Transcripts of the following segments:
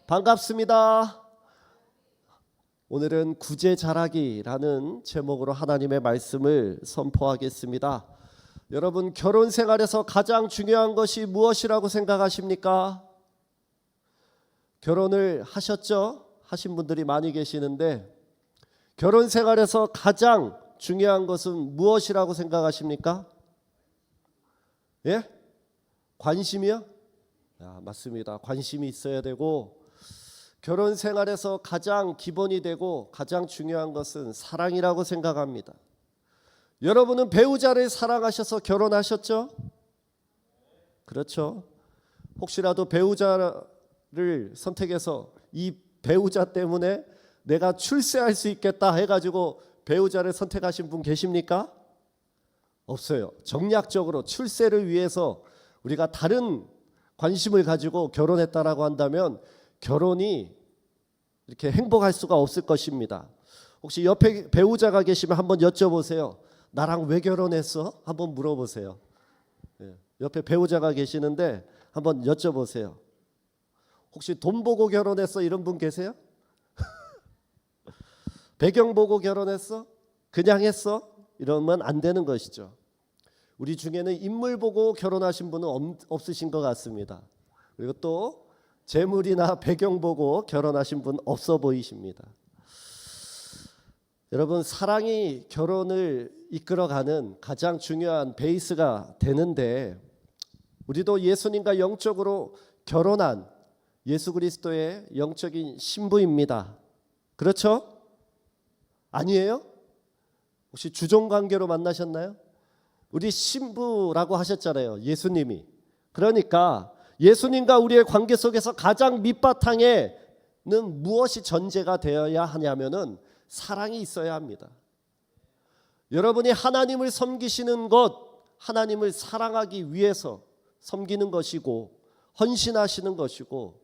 반갑습니다. 오늘은 구제 잘하기라는 제목으로 하나님의 말씀을 선포하겠습니다. 여러분, 결혼 생활에서 가장 중요한 것이 무엇이라고 생각하십니까? 결혼을 하셨죠? 하신 분들이 많이 계시는데 결혼 생활에서 가장 중요한 것은 무엇이라고 생각하십니까? 예? 관심이요? 맞습니다. 관심이 있어야 되고 결혼 생활에서 가장 기본이 되고 가장 중요한 것은 사랑이라고 생각합니다. 여러분은 배우자를 사랑하셔서 결혼하셨죠? 그렇죠. 혹시라도 배우자를 선택해서 이 배우자 때문에 내가 출세할 수 있겠다 해가지고 배우자를 선택하신 분 계십니까? 없어요. 정략적으로 출세를 위해서 우리가 다른 관심을 가지고 결혼했다라고 한다면 결혼이 이렇게 행복할 수가 없을 것입니다. 혹시 옆에 배우자가 계시면 한번 여쭤보세요. 나랑 왜 결혼했어? 한번 물어보세요. 옆에 배우자가 계시는데 한번 여쭤보세요. 혹시 돈 보고 결혼했어? 이런 분 계세요? 배경 보고 결혼했어? 그냥 했어? 이러면 안 되는 것이죠. 우리 중에는 인물 보고 결혼하신 분은 없으신 것 같습니다. 그리고 또 재물이나 배경 보고 결혼하신 분 없어 보이십니다. 여러분, 사랑이 결혼을 이끌어가는 가장 중요한 베이스가 되는데 우리도 예수님과 영적으로 결혼한 예수 그리스도의 영적인 신부입니다. 그렇죠? 아니에요? 혹시 주종관계로 만나셨나요? 우리 신부라고 하셨잖아요. 예수님이. 그러니까 예수님과 우리의 관계 속에서 가장 밑바탕에는 무엇이 전제가 되어야 하냐면은 사랑이 있어야 합니다. 여러분이 하나님을 섬기시는 것, 하나님을 사랑하기 위해서 섬기는 것이고 헌신하시는 것이고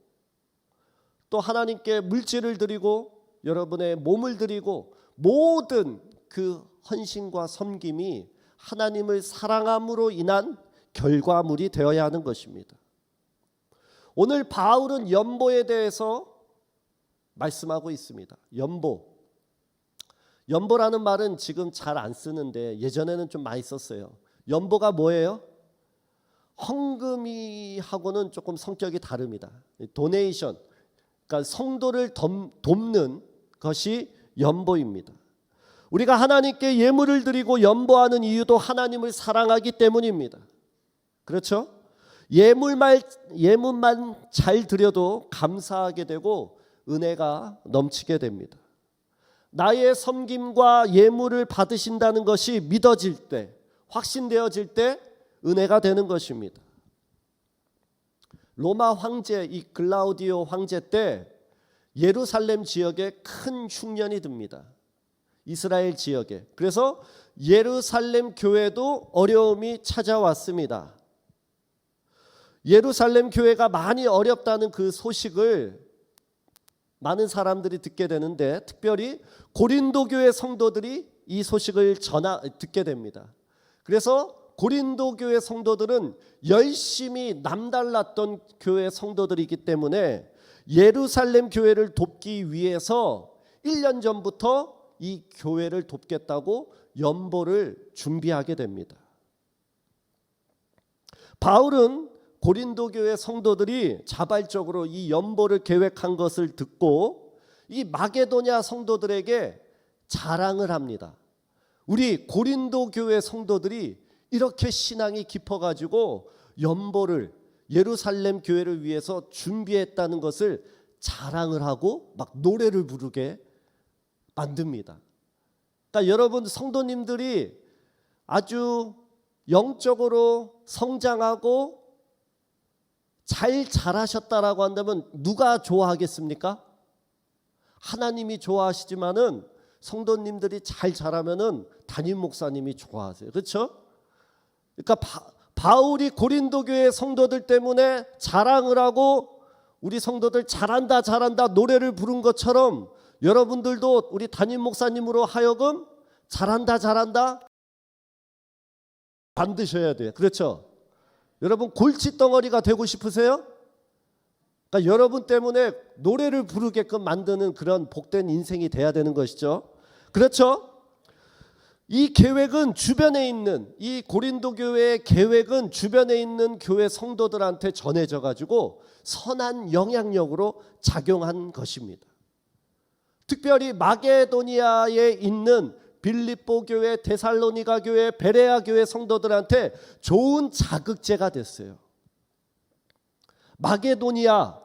또 하나님께 물질을 드리고 여러분의 몸을 드리고 모든 그 헌신과 섬김이 하나님을 사랑함으로 인한 결과물이 되어야 하는 것입니다. 오늘 바울은 연보에 대해서 말씀하고 있습니다. 연보라는 말은 지금 잘 안 쓰는데 예전에는 좀 많이 썼어요. 연보가 뭐예요? 헌금이하고는 조금 성격이 다릅니다. 도네이션, 그러니까 성도를 돕는 것이 연보입니다. 우리가 하나님께 예물을 드리고 연보하는 이유도 하나님을 사랑하기 때문입니다. 그렇죠? 예물만 잘 드려도 감사하게 되고 은혜가 넘치게 됩니다. 나의 섬김과 예물을 받으신다는 것이 믿어질 때, 확신되어질 때 은혜가 되는 것입니다. 로마 황제 이 글라우디오 황제 때 예루살렘 지역에 큰 흉년이 듭니다. 이스라엘 지역에. 그래서 예루살렘 교회도 어려움이 찾아왔습니다. 예루살렘 교회가 많이 어렵다는 그 소식을 많은 사람들이 듣게 되는데 특별히 고린도 교회 성도들이 이 소식을 듣게 됩니다. 그래서 고린도 교회 성도들은 열심히 남달랐던 교회 성도들이기 때문에 예루살렘 교회를 돕기 위해서 1년 전부터 이 교회를 돕겠다고 연보를 준비하게 됩니다. 바울은 고린도 교회 성도들이 자발적으로 이 연보를 계획한 것을 듣고 이 마게도냐 성도들에게 자랑을 합니다. 우리 고린도 교회 성도들이 이렇게 신앙이 깊어가지고 연보를 예루살렘 교회를 위해서 준비했다는 것을 자랑을 하고 막 노래를 부르게 만듭니다. 그러니까 여러분 성도님들이 아주 영적으로 성장하고 잘 자라셨다라고 한다면 누가 좋아하겠습니까? 하나님이 좋아하시지만은 성도님들이 잘 자라면은 담임 목사님이 좋아하세요. 그렇죠? 그러니까 바울이 고린도 교회 성도들 때문에 자랑을 하고 우리 성도들 잘한다 노래를 부른 것처럼 여러분들도 우리 담임 목사님으로 하여금 잘한다 만드셔야 돼요. 그렇죠? 여러분 골칫덩어리가 되고 싶으세요? 그러니까 여러분 때문에 노래를 부르게끔 만드는 그런 복된 인생이 돼야 되는 것이죠. 그렇죠? 이 계획은 주변에 있는 이 고린도 교회의 계획은 주변에 있는 교회 성도들한테 전해져 가지고 선한 영향력으로 작용한 것입니다. 특별히 마게도니아에 있는 빌립보 교회, 데살로니가 교회, 베레아 교회 성도들한테 좋은 자극제가 됐어요. 마게도니아,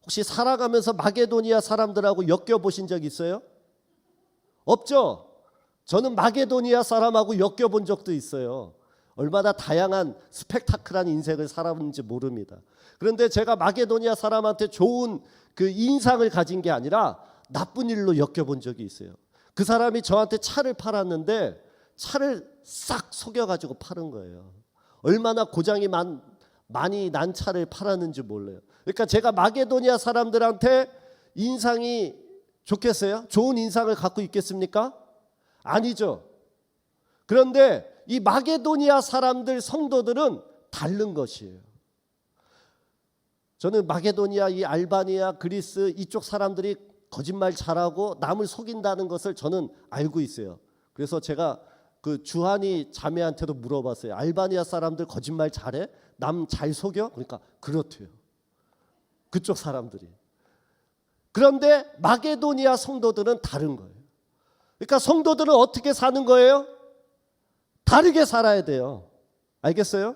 혹시 살아가면서 마게도니아 사람들하고 엮여보신 적 있어요? 없죠? 저는 마게도니아 사람하고 엮여본 적도 있어요. 얼마나 다양한 스펙타클한 인생을 살았는지 모릅니다. 그런데 제가 마게도니아 사람한테 좋은 그 인상을 가진 게 아니라 나쁜 일로 엮여본 적이 있어요. 그 사람이 저한테 차를 팔았는데 차를 싹 속여가지고 파는 거예요. 얼마나 고장이 많이 난 차를 팔았는지 몰라요. 그러니까 제가 마게도니아 사람들한테 인상이 좋겠어요? 좋은 인상을 갖고 있겠습니까? 아니죠. 그런데 이 마게도니아 사람들 성도들은 다른 것이에요. 저는 마게도니아, 이 알바니아, 그리스 이쪽 사람들이 거짓말 잘하고 남을 속인다는 것을 저는 알고 있어요. 그래서 제가 그 주한이 자매한테도 물어봤어요. 알바니아 사람들 거짓말 잘해? 남 잘 속여? 그러니까 그렇대요. 그쪽 사람들이. 그런데 마게도니아 성도들은 다른 거예요. 그러니까 성도들은 어떻게 사는 거예요? 다르게 살아야 돼요. 알겠어요?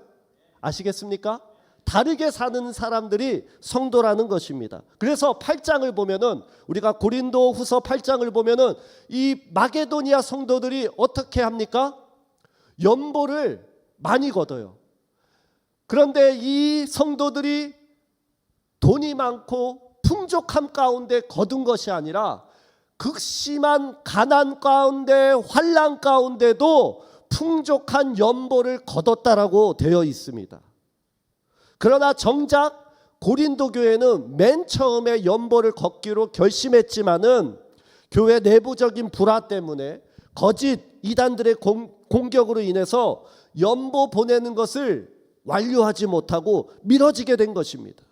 아시겠습니까? 다르게 사는 사람들이 성도라는 것입니다. 그래서 8장을 보면은 우리가 고린도 후서 8장을 보면은 이 마게도니아 성도들이 어떻게 합니까? 연보를 많이 거둬요. 그런데 이 성도들이 돈이 많고 풍족함 가운데 거둔 것이 아니라 극심한 가난 가운데 환난 가운데도 풍족한 연보를 거뒀다라고 되어 있습니다. 그러나 정작 고린도 교회는 맨 처음에 연보를 걷기로 결심했지만은 교회 내부적인 불화 때문에 거짓 이단들의 공격으로 인해서 연보 보내는 것을 완료하지 못하고 미뤄지게 된 것입니다.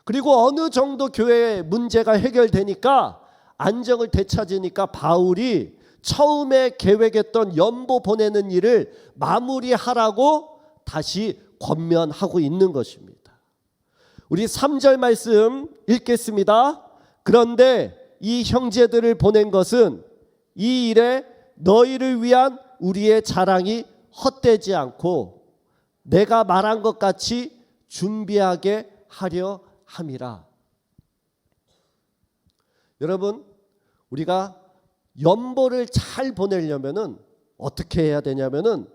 그리고 어느 정도 교회의 문제가 해결되니까 안정을 되찾으니까 바울이 처음에 계획했던 연보 보내는 일을 마무리하라고 다시 권면하고 있는 것입니다. 우리 3절 말씀 읽겠습니다. 그런데 이 형제들을 보낸 것은 이 일에 너희를 위한 우리의 자랑이 헛되지 않고 내가 말한 것 같이 준비하게 하려 함이라. 여러분, 우리가 연보를 잘 보내려면은 어떻게 해야 되냐면은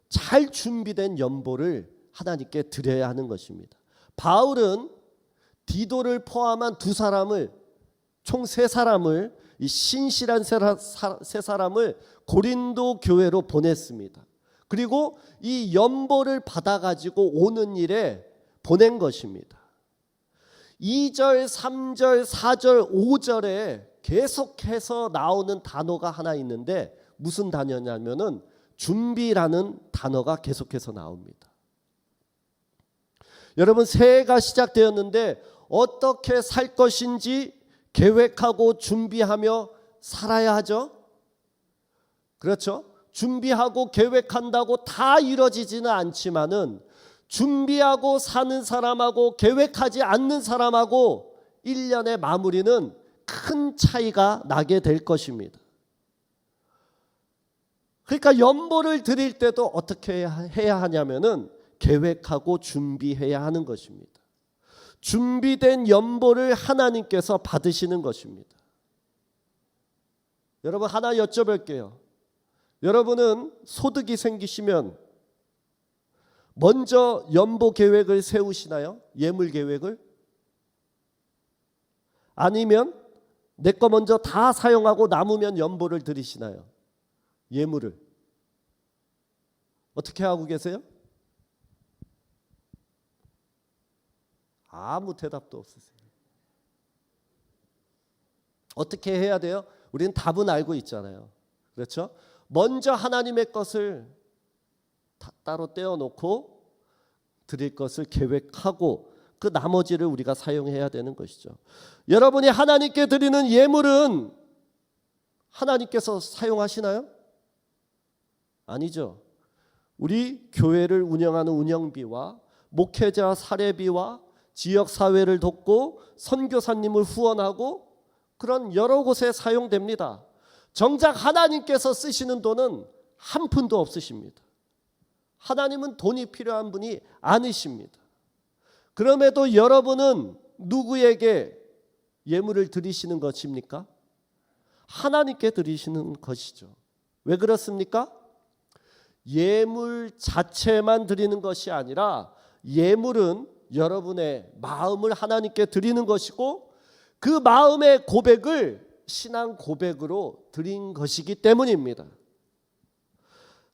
잘 준비된 연보를 하나님께 드려야 하는 것입니다. 바울은 디도를 포함한 두 사람을 총 세 사람을 이 신실한 세 사람을 고린도 교회로 보냈습니다. 그리고 이 연보를 받아가지고 오는 일에 보낸 것입니다. 2절, 3절, 4절, 5절에 계속해서 나오는 단어가 하나 있는데 무슨 단어냐면은 준비라는 단어가 계속해서 나옵니다. 여러분, 새해가 시작되었는데 어떻게 살 것인지 계획하고 준비하며 살아야 하죠. 그렇죠? 준비하고 계획한다고 다 이루어지지는 않지만은 준비하고 사는 사람하고 계획하지 않는 사람하고 1년의 마무리는 큰 차이가 나게 될 것입니다. 그러니까 연보를 드릴 때도 어떻게 해야 하냐면은 계획하고 준비해야 하는 것입니다. 준비된 연보를 하나님께서 받으시는 것입니다. 여러분, 하나 여쭤볼게요. 여러분은 소득이 생기시면 먼저 연보 계획을 세우시나요? 예물 계획을? 아니면 내 거 먼저 다 사용하고 남으면 연보를 드리시나요? 예물을. 어떻게 하고 계세요? 아무 대답도 없으세요. 어떻게 해야 돼요? 우리는 답은 알고 있잖아요. 그렇죠? 먼저 하나님의 것을 따로 떼어놓고 드릴 것을 계획하고 그 나머지를 우리가 사용해야 되는 것이죠. 여러분이 하나님께 드리는 예물은 하나님께서 사용하시나요? 아니죠. 우리 교회를 운영하는 운영비와 목회자 사례비와 지역사회를 돕고 선교사님을 후원하고 그런 여러 곳에 사용됩니다. 정작 하나님께서 쓰시는 돈은 한 푼도 없으십니다. 하나님은 돈이 필요한 분이 아니십니다. 그럼에도 여러분은 누구에게 예물을 드리시는 것입니까? 하나님께 드리시는 것이죠. 왜 그렇습니까? 예물 자체만 드리는 것이 아니라 예물은 여러분의 마음을 하나님께 드리는 것이고 그 마음의 고백을 신앙 고백으로 드린 것이기 때문입니다.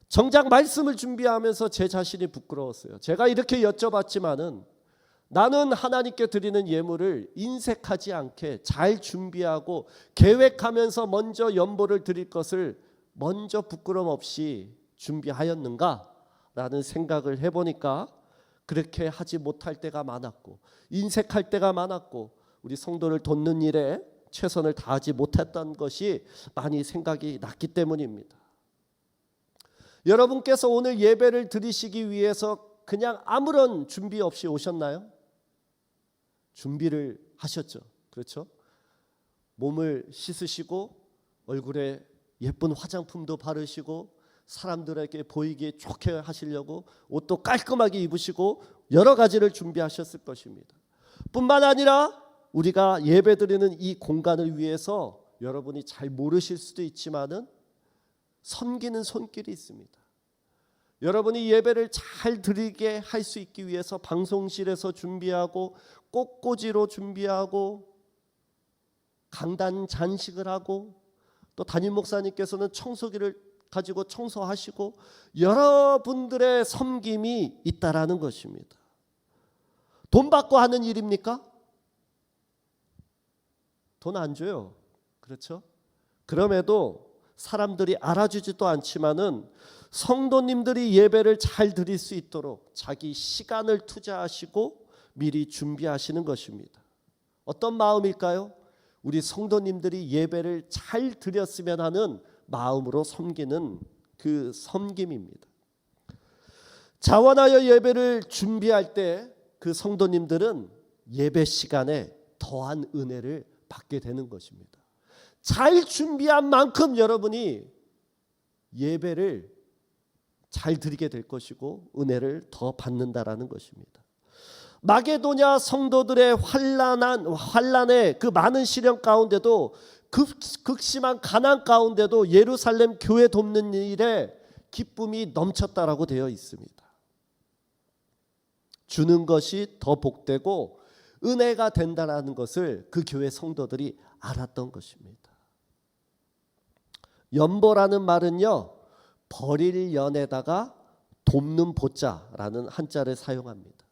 정작 말씀을 준비하면서 제 자신이 부끄러웠어요. 제가 이렇게 여쭤봤지만은 나는 하나님께 드리는 예물을 인색하지 않게 잘 준비하고 계획하면서 먼저 연보를 드릴 것을 먼저 부끄럼 없이 준비하였는가? 라는 생각을 해보니까 그렇게 하지 못할 때가 많았고 인색할 때가 많았고 우리 성도를 돕는 일에 최선을 다하지 못했던 것이 많이 생각이 났기 때문입니다. 여러분께서 오늘 예배를 드리시기 위해서 그냥 아무런 준비 없이 오셨나요? 준비를 하셨죠. 그렇죠? 몸을 씻으시고 얼굴에 예쁜 화장품도 바르시고 사람들에게 보이기 좋게 하시려고 옷도 깔끔하게 입으시고 여러 가지를 준비하셨을 것입니다. 뿐만 아니라 우리가 예배드리는 이 공간을 위해서 여러분이 잘 모르실 수도 있지만은 섬기는 손길이 있습니다. 여러분이 예배를 잘 드리게 할 수 있기 위해서 방송실에서 준비하고 꽃꽂이로 준비하고 강단 잔식을 하고 또 담임 목사님께서는 청소기를 가지고 청소하시고 여러분들의 섬김이 있다라는 것입니다. 돈 받고 하는 일입니까? 돈 안 줘요. 그렇죠? 그럼에도 사람들이 알아주지도 않지만은 성도님들이 예배를 잘 드릴 수 있도록 자기 시간을 투자하시고 미리 준비하시는 것입니다. 어떤 마음일까요? 우리 성도님들이 예배를 잘 드렸으면 하는 마음으로 섬기는 그 섬김입니다. 자원하여 예배를 준비할 때 그 성도님들은 예배 시간에 더한 은혜를 받게 되는 것입니다. 잘 준비한 만큼 여러분이 예배를 잘 드리게 될 것이고 은혜를 더 받는다라는 것입니다. 마게도냐 성도들의 환난의 그 많은 시련 가운데도 극심한 가난 가운데도 예루살렘 교회 돕는 일에 기쁨이 넘쳤다라고 되어 있습니다. 주는 것이 더 복되고 은혜가 된다라는 것을 그 교회 성도들이 알았던 것입니다. 연보라는 말은요, 버릴 연에다가 돕는 보자라는 한자를 사용합니다.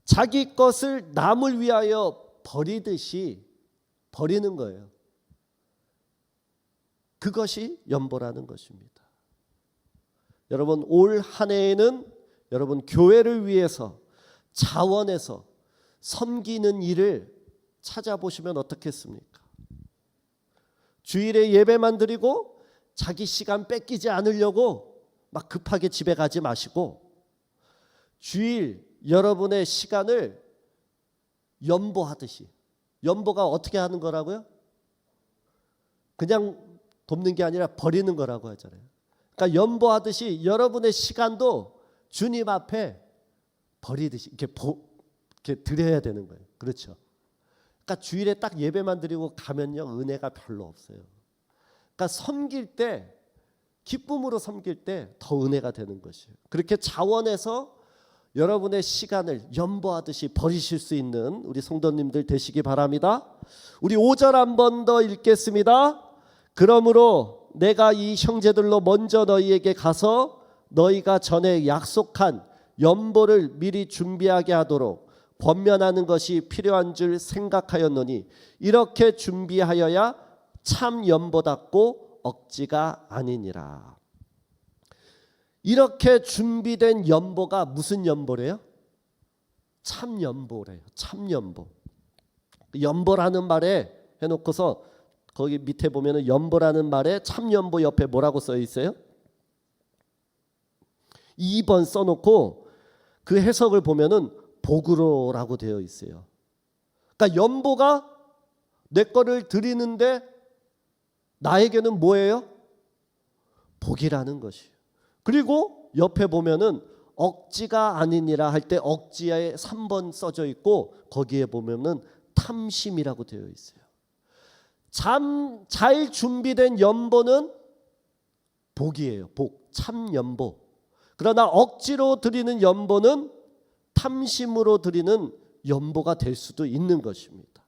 자기 것을 남을 위하여 버리듯이 버리는 거예요. 그것이 연보라는 것입니다. 여러분 올 한 해에는 여러분 교회를 위해서 자원해서 섬기는 일을 찾아보시면 어떻겠습니까? 주일에 예배만 드리고 자기 시간 뺏기지 않으려고 막 급하게 집에 가지 마시고 주일 여러분의 시간을 연보하듯이, 연보가 어떻게 하는 거라고요? 그냥 돕는 게 아니라 버리는 거라고 하잖아요. 그러니까 연보하듯이 여러분의 시간도 주님 앞에 버리듯이 이렇게 드려야 되는 거예요. 그렇죠? 그러니까 주일에 딱 예배만 드리고 가면요 은혜가 별로 없어요. 그러니까 섬길 때 기쁨으로 섬길 때 더 은혜가 되는 것이에요. 그렇게 자원해서 여러분의 시간을 연보하듯이 버리실 수 있는 우리 성도님들 되시기 바랍니다. 우리 5절 한 번 더 읽겠습니다. 그러므로 내가 이 형제들로 먼저 너희에게 가서 너희가 전에 약속한 연보를 미리 준비하게 하도록 권면하는 것이 필요한 줄 생각하였노니 이렇게 준비하여야 참 연보답고 억지가 아니니라. 이렇게 준비된 연보가 무슨 연보래요? 참연보래요. 참연보. 연보라는 말에 해놓고서 거기 밑에 보면은 연보라는 말에 참연보 옆에 뭐라고 써 있어요? 2번 써놓고 그 해석을 보면은 복으로라고 되어 있어요. 그러니까 연보가 내 거를 드리는데 나에게는 뭐예요? 복이라는 것이에요. 그리고 옆에 보면은 억지가 아니니라 할 때 억지에 3번 써져 있고 거기에 보면은 탐심이라고 되어 있어요. 잘 준비된 연보는 복이에요. 복, 참연보. 그러나 억지로 드리는 연보는 탐심으로 드리는 연보가 될 수도 있는 것입니다.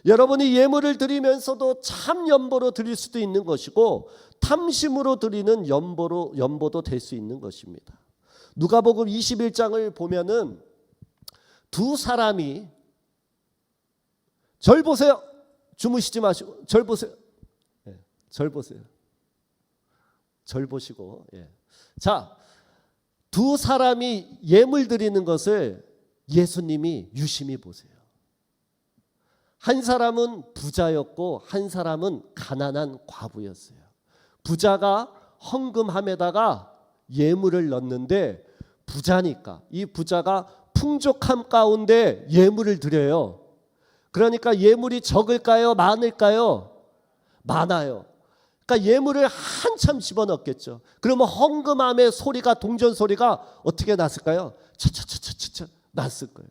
여러분이 예물을 드리면서도 참연보로 드릴 수도 있는 것이고 탐심으로 드리는 연보도 될 수 있는 것입니다. 누가복음 21장을 보면은 두 사람이 절 보세요. 주무시지 마시고 절 보세요. 네, 절 보세요. 절 보시고. 예. 자, 두 사람이 예물 드리는 것을 예수님이 유심히 보세요. 한 사람은 부자였고 한 사람은 가난한 과부였어요. 부자가 헌금함에다가 예물을 넣는데 부자니까 이 부자가 풍족함 가운데 예물을 드려요. 그러니까 예물이 적을까요? 많을까요? 많아요. 그러니까 예물을 한참 집어넣겠죠. 그러면 헌금함의 소리가 동전 소리가 어떻게 났을까요? 차차차차차 났을 거예요.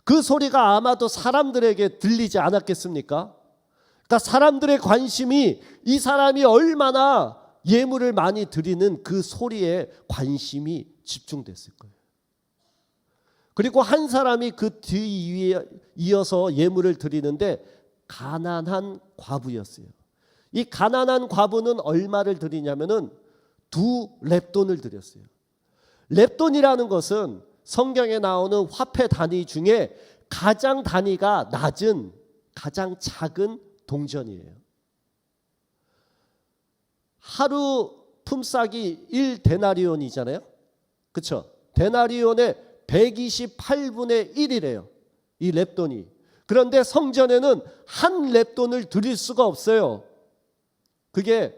그 소리가 아마도 사람들에게 들리지 않았겠습니까? 그러니까 사람들의 관심이 이 사람이 얼마나 예물을 많이 드리는 그 소리에 관심이 집중됐을 거예요. 그리고 한 사람이 그 뒤에 이어서 예물을 드리는데 가난한 과부였어요. 이 가난한 과부는 얼마를 드리냐면은 2렙돈을 드렸어요. 렙돈이라는 것은 성경에 나오는 화폐 단위 중에 가장 단위가 낮은 가장 작은 동전이에요. 하루 품삯이 1데나리온이잖아요. 그렇죠? 데나리온의 128분의 1이래요. 이 렙돈이. 그런데 성전에는 한 렙돈을 드릴 수가 없어요. 그게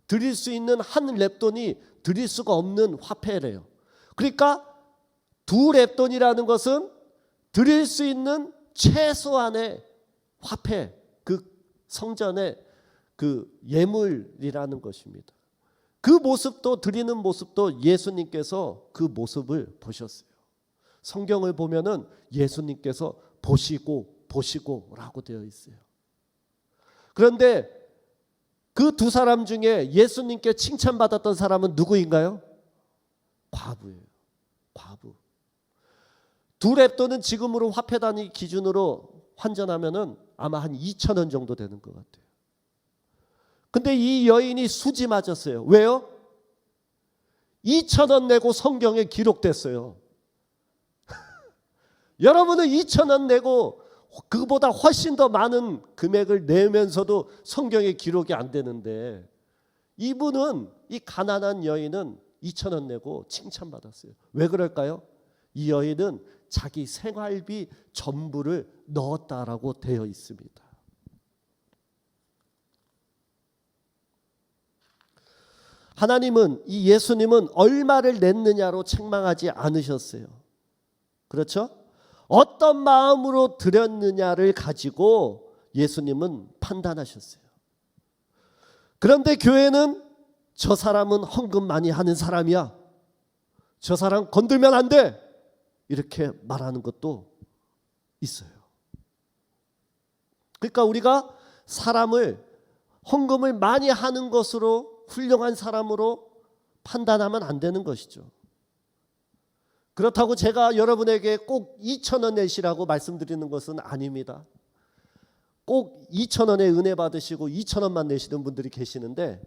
드릴 수 있는 한 렙돈이 드릴 수가 없는 화폐래요. 그러니까 2렙돈이라는 것은 드릴 수 있는 최소한의 화폐, 그 성전의 그 예물이라는 것입니다. 그 모습도 드리는 모습도 예수님께서 그 모습을 보셨어요. 성경을 보면은 예수님께서 보시고라고 되어 있어요. 그런데 그 두 사람 중에 예수님께 칭찬받았던 사람은 누구인가요? 과부예요. 과부. 2렙돈은 지금으로 화폐 단위 기준으로 환전하면은 아마 한 2,000원 정도 되는 것 같아요. 근데 이 여인이 수지 맞았어요. 왜요? 2,000원 내고 성경에 기록됐어요. 여러분은 2,000원 내고 그보다 훨씬 더 많은 금액을 내면서도 성경에 기록이 안 되는데 이분은, 이 가난한 여인은 2,000원 내고 칭찬받았어요. 왜 그럴까요? 이 여인은 자기 생활비 전부를 넣었다라고 되어 있습니다. 하나님은, 이 예수님은 얼마를 냈느냐로 책망하지 않으셨어요. 그렇죠? 어떤 마음으로 드렸느냐를 가지고 예수님은 판단하셨어요. 그런데 교회는 저 사람은 헌금 많이 하는 사람이야, 저 사람 건들면 안 돼, 이렇게 말하는 것도 있어요. 그러니까 우리가 사람을 헌금을 많이 하는 것으로, 훌륭한 사람으로 판단하면 안 되는 것이죠. 그렇다고 제가 여러분에게 꼭 2,000원 내시라고 말씀드리는 것은 아닙니다. 꼭 2,000원의 은혜 받으시고 2,000원만 내시는 분들이 계시는데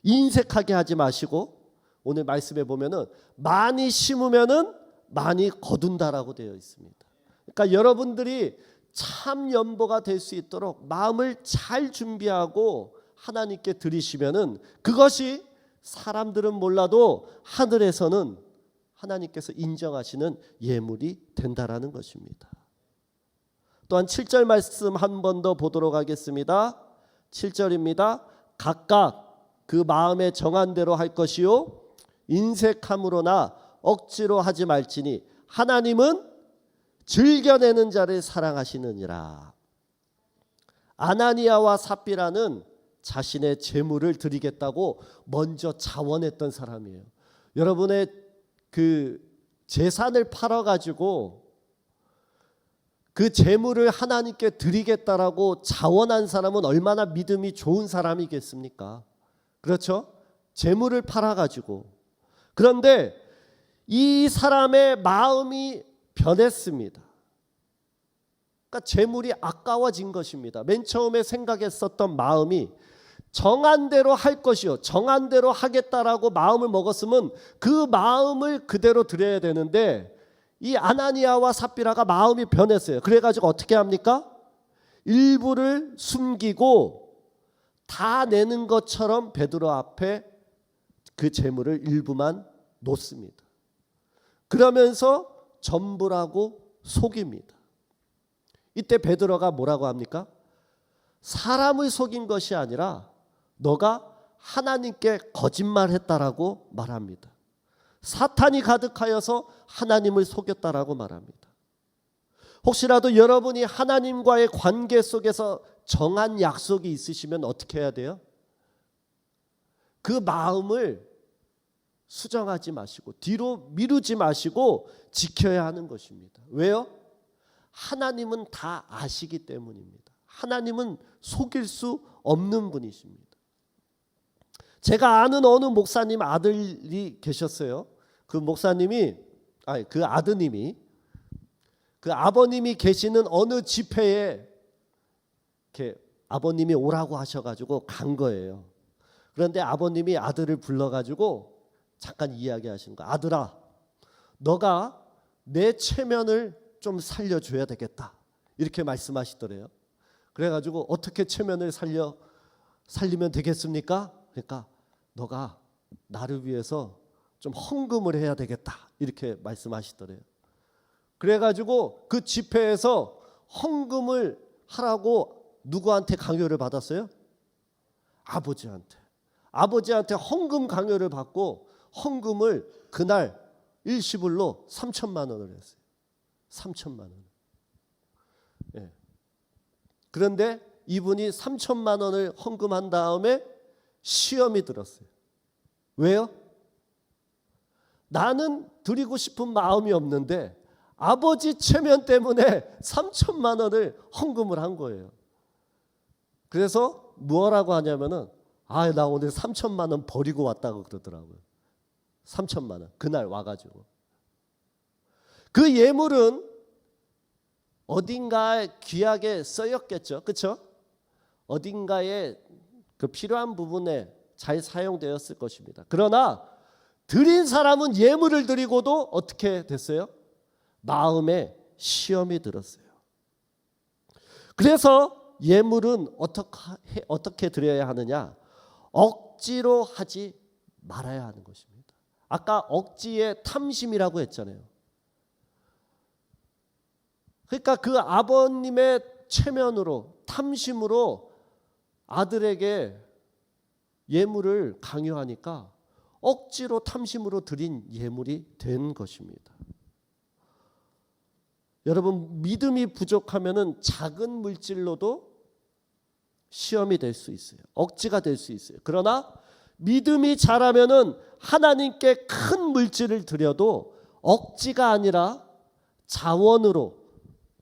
인색하게 하지 마시고, 오늘 말씀에 보면은 많이 심으면은 많이 거둔다라고 되어 있습니다. 그러니까 여러분들이 참 연보가 될 수 있도록 마음을 잘 준비하고 하나님께 드리시면은 그것이 사람들은 몰라도 하늘에서는 하나님께서 인정하시는 예물이 된다라는 것입니다. 또한 7절 말씀 한 번 더 보도록 하겠습니다. 7절입니다. 각각 그 마음에 정한 대로 할 것이요 인색함으로나 억지로 하지 말지니 하나님은 즐겨내는 자를 사랑하시느니라. 아나니아와 삽비라는 자신의 재물을 드리겠다고 먼저 자원했던 사람이에요. 여러분의 그 재산을 팔아가지고 그 재물을 하나님께 드리겠다라고 자원한 사람은 얼마나 믿음이 좋은 사람이겠습니까? 그렇죠? 재물을 팔아가지고. 그런데 이 사람의 마음이 변했습니다. 그러니까 재물이 아까워진 것입니다. 맨 처음에 생각했었던 마음이 정한 대로 할 것이요, 정한 대로 하겠다라고 마음을 먹었으면 그 마음을 그대로 드려야 되는데 이 아나니아와 삽비라가 마음이 변했어요. 그래가지고 어떻게 합니까? 일부를 숨기고 다 내는 것처럼 베드로 앞에 그 재물을 일부만 놓습니다. 그러면서 전부라고 속입니다. 이때 베드로가 뭐라고 합니까? 사람을 속인 것이 아니라 너가 하나님께 거짓말했다라고 말합니다. 사탄이 가득하여서 하나님을 속였다라고 말합니다. 혹시라도 여러분이 하나님과의 관계 속에서 정한 약속이 있으시면 어떻게 해야 돼요? 그 마음을 수정하지 마시고 뒤로 미루지 마시고 지켜야 하는 것입니다. 왜요? 하나님은 다 아시기 때문입니다. 하나님은 속일 수 없는 분이십니다. 제가 아는 어느 목사님 아들이 계셨어요. 그 목사님이 그 아드님이 그 아버님이 계시는 어느 집회에 이렇게 아버님이 오라고 하셔가지고 간 거예요. 그런데 아버님이 아들을 불러가지고 잠깐 이야기하시는 거야. 아들아, 너가 내 체면을 좀 살려줘야 되겠다. 이렇게 말씀하시더래요. 그래가지고 어떻게 체면을 살리면 되겠습니까? 그러니까 너가 나를 위해서 좀 헌금을 해야 되겠다. 이렇게 말씀하시더래요. 그래가지고 그 집회에서 헌금을 하라고 누구한테 강요를 받았어요? 아버지한테 헌금 강요를 받고 헌금을 그날 일시불로 3천만 원을 했어요. 3천만 원. 예. 그런데 이분이 3천만 원을 헌금한 다음에 시험이 들었어요. 왜요? 나는 드리고 싶은 마음이 없는데 아버지 체면 때문에 3천만 원을 헌금을 한 거예요. 그래서 뭐라고 하냐면은 나 오늘 3천만 원 버리고 왔다고 그러더라고요. 3천만 원 그날 와가지고 그 예물은 어딘가에 귀하게 쓰였겠죠, 그렇죠? 어딘가에 그 필요한 부분에 잘 사용되었을 것입니다. 그러나 드린 사람은 예물을 드리고도 어떻게 됐어요? 마음에 시험이 들었어요. 그래서 예물은 어떻게 드려야 하느냐? 억지로 하지 말아야 하는 것입니다. 아까 억지의 탐심이라고 했잖아요. 그러니까 그 아버님의 체면으로 탐심으로 아들에게 예물을 강요하니까 억지로 탐심으로 드린 예물이 된 것입니다. 여러분, 믿음이 부족하면은 작은 물질로도 시험이 될 수 있어요. 억지가 될 수 있어요. 그러나 믿음이 자라면은 하나님께 큰 물질을 드려도 억지가 아니라 자원으로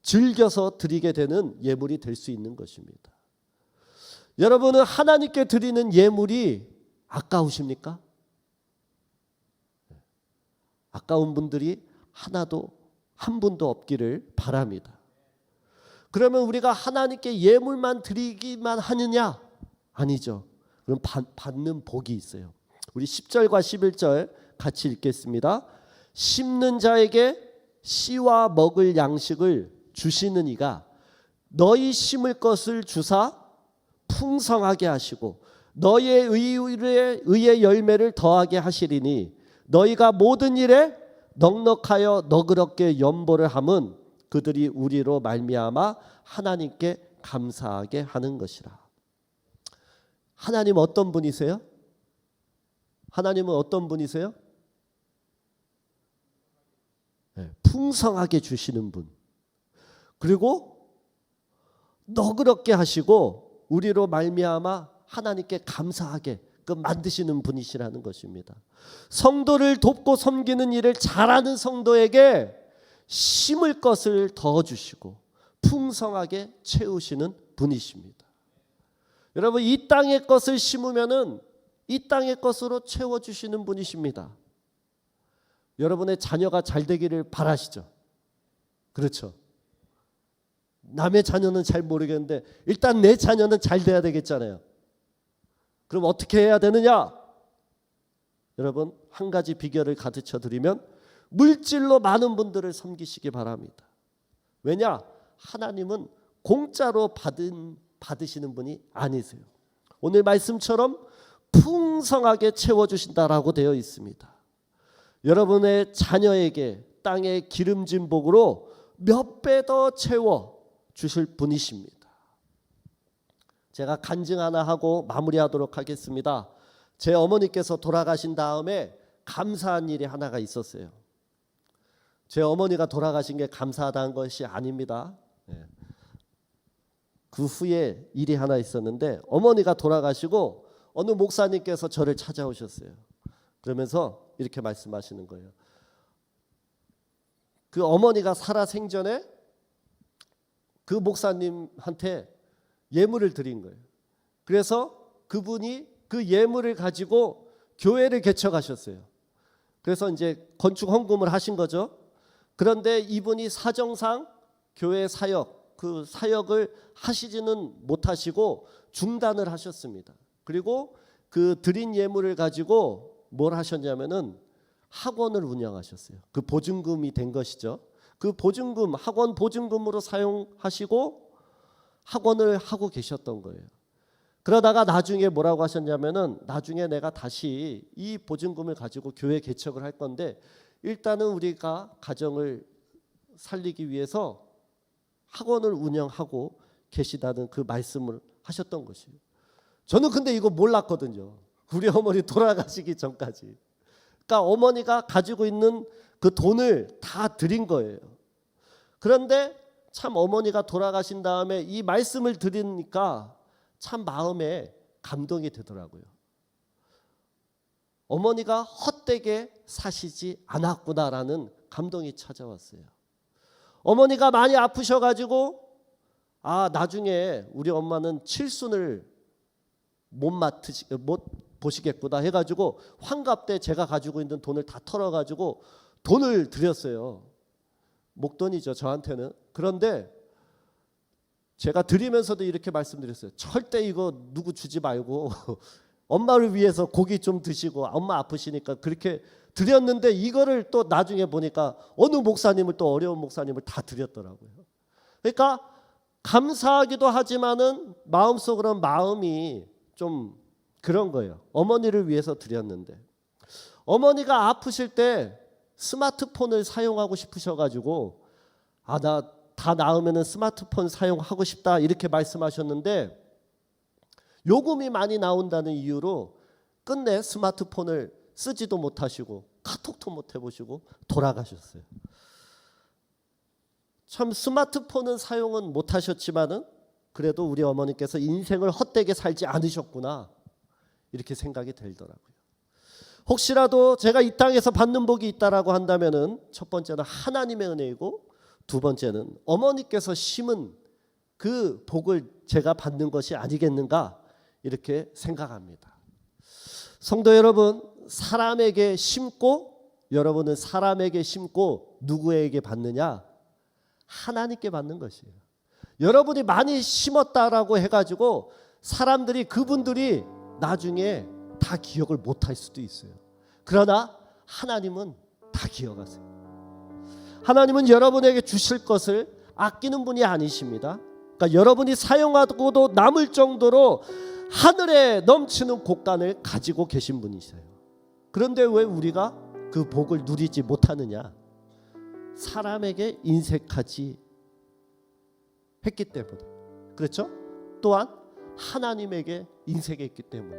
즐겨서 드리게 되는 예물이 될 수 있는 것입니다. 여러분은 하나님께 드리는 예물이 아까우십니까? 아까운 분들이 한 분도 없기를 바랍니다. 그러면 우리가 하나님께 예물만 드리기만 하느냐? 아니죠. 그럼 받는 복이 있어요. 우리 10절과 11절 같이 읽겠습니다. 심는 자에게 씨와 먹을 양식을 주시는 이가 너희 심을 것을 주사 풍성하게 하시고 너희의 의의 열매를 더하게 하시리니 너희가 모든 일에 넉넉하여 너그럽게 연보를 함은 그들이 우리로 말미암아 하나님께 감사하게 하는 것이라. 하나님 어떤 분이세요? 하나님은 어떤 분이세요? 네, 풍성하게 주시는 분. 그리고 너그럽게 하시고 우리로 말미암아 하나님께 감사하게 만드시는 분이시라는 것입니다. 성도를 돕고 섬기는 일을 잘하는 성도에게 심을 것을 더 주시고 풍성하게 채우시는 분이십니다. 여러분, 이 땅의 것을 심으면은 이 땅의 것으로 채워주시는 분이십니다. 여러분의 자녀가 잘 되기를 바라시죠? 그렇죠? 남의 자녀는 잘 모르겠는데 일단 내 자녀는 잘 돼야 되겠잖아요. 그럼 어떻게 해야 되느냐? 여러분, 한 가지 비결을 가르쳐 드리면 물질로 많은 분들을 섬기시기 바랍니다. 왜냐? 하나님은 공짜로 받으시는 분이 아니세요. 오늘 말씀처럼 풍성하게 채워주신다라고 되어 있습니다. 여러분의 자녀에게 땅의 기름진 복으로 몇 배 더 채워주실 분이십니다. 제가 간증 하나 하고 마무리하도록 하겠습니다. 제 어머니께서 돌아가신 다음에 감사한 일이 하나가 있었어요. 제 어머니가 돌아가신 게 감사하다는 것이 아닙니다. 그 후에 일이 하나 있었는데 어머니가 돌아가시고 어느 목사님께서 저를 찾아오셨어요. 그러면서 이렇게 말씀하시는 거예요. 그 어머니가 살아 생전에 그 목사님한테 예물을 드린 거예요. 그래서 그분이 그 예물을 가지고 교회를 개척하셨어요. 그래서 이제 건축 헌금을 하신 거죠. 그런데 이분이 사정상 교회 사역, 그 사역을 하시지는 못하시고 중단을 하셨습니다. 그리고 그 드린 예물을 가지고 뭘 하셨냐면은 학원을 운영하셨어요. 그 보증금이 된 것이죠. 그 보증금, 학원 보증금으로 사용하시고 학원을 하고 계셨던 거예요. 그러다가 나중에 뭐라고 하셨냐면은 나중에 내가 다시 이 보증금을 가지고 교회 개척을 할 건데 일단은 우리가 가정을 살리기 위해서 학원을 운영하고 계시다는 그 말씀을 하셨던 것이에요. 저는 근데 이거 몰랐거든요. 우리 어머니 돌아가시기 전까지. 그러니까 어머니가 가지고 있는 그 돈을 다 드린 거예요. 그런데 참 어머니가 돌아가신 다음에 이 말씀을 들으니까 참 마음에 감동이 되더라고요. 어머니가 헛되게 사시지 않았구나라는 감동이 찾아왔어요. 어머니가 많이 아프셔가지고 나중에 우리 엄마는 칠순을 못 보시겠구나 해가지고 환갑 때 제가 가지고 있는 돈을 다 털어가지고 돈을 드렸어요. 목돈이죠, 저한테는. 그런데 제가 드리면서도 이렇게 말씀드렸어요. 절대 이거 누구 주지 말고 엄마를 위해서 고기 좀 드시고 엄마 아프시니까 그렇게 드렸는데 이거를 또 나중에 보니까 어느 목사님을 또 어려운 목사님을 다 드렸더라고요. 그러니까 감사하기도 하지만은 마음속으로는 마음이 좀 그런 거예요. 어머니를 위해서 드렸는데 어머니가 아프실 때 스마트폰을 사용하고 싶으셔가지고 나 다 나으면은 스마트폰 사용하고 싶다 이렇게 말씀하셨는데 요금이 많이 나온다는 이유로 끝내 스마트폰을 쓰지도 못하시고 카톡도 못 해보시고 돌아가셨어요. 참 스마트폰은 사용은 못하셨지만은 그래도 우리 어머니께서 인생을 헛되게 살지 않으셨구나 이렇게 생각이 들더라고요. 혹시라도 제가 이 땅에서 받는 복이 있다라고 한다면은 첫 번째는 하나님의 은혜이고 두 번째는 어머니께서 심은 그 복을 제가 받는 것이 아니겠는가 이렇게 생각합니다. 성도 여러분, 사람에게 심고 여러분은 사람에게 심고 누구에게 받느냐? 하나님께 받는 것이에요. 여러분이 많이 심었다라고 해가지고 사람들이 그분들이 나중에 다 기억을 못할 수도 있어요. 그러나 하나님은 다 기억하세요. 하나님은 여러분에게 주실 것을 아끼는 분이 아니십니다. 그러니까 여러분이 사용하고도 남을 정도로 하늘에 넘치는 곳간을 가지고 계신 분이세요. 그런데 왜 우리가 그 복을 누리지 못하느냐? 사람에게 인색하지 했기 때문에. 그렇죠? 또한 하나님에게 인색했기 때문에.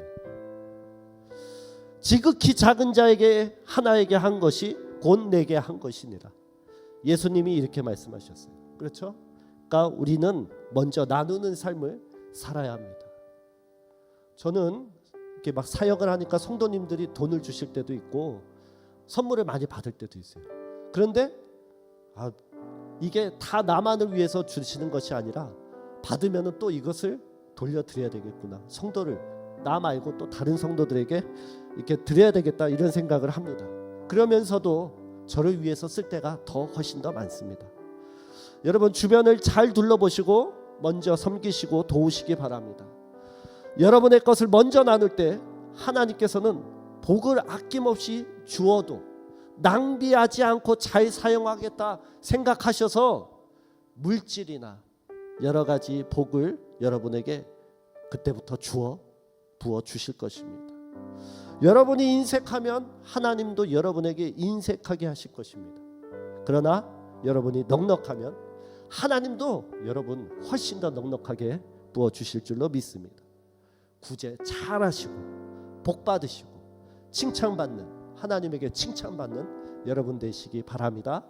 지극히 작은 자에게 하나에게 한 것이 곧 내게 한 것이니라. 예수님이 이렇게 말씀하셨어요. 그렇죠? 그러니까 우리는 먼저 나누는 삶을 살아야 합니다. 저는 이렇게 막 사역을 하니까 성도님들이 돈을 주실 때도 있고 선물을 많이 받을 때도 있어요. 그런데 이게 다 나만을 위해서 주시는 것이 아니라 받으면 또 이것을 돌려드려야 되겠구나. 성도를 나 말고 또 다른 성도들에게 이렇게 드려야 되겠다 이런 생각을 합니다. 그러면서도 저를 위해서 쓸 때가 훨씬 더 많습니다. 여러분 주변을 잘 둘러보시고 먼저 섬기시고 도우시기 바랍니다. 여러분의 것을 먼저 나눌 때 하나님께서는 복을 아낌없이 주어도 낭비하지 않고 잘 사용하겠다 생각하셔서 물질이나 여러 가지 복을 여러분에게 그때부터 부어 주실 것입니다. 여러분이 인색하면 하나님도 여러분에게 인색하게 하실 것입니다. 그러나 여러분이 넉넉하면 하나님도 여러분 훨씬 더 넉넉하게 부어 주실 줄로 믿습니다. 구제 잘하시고 복 받으시고 칭찬받는, 하나님에게 칭찬받는 여러분 되시기 바랍니다.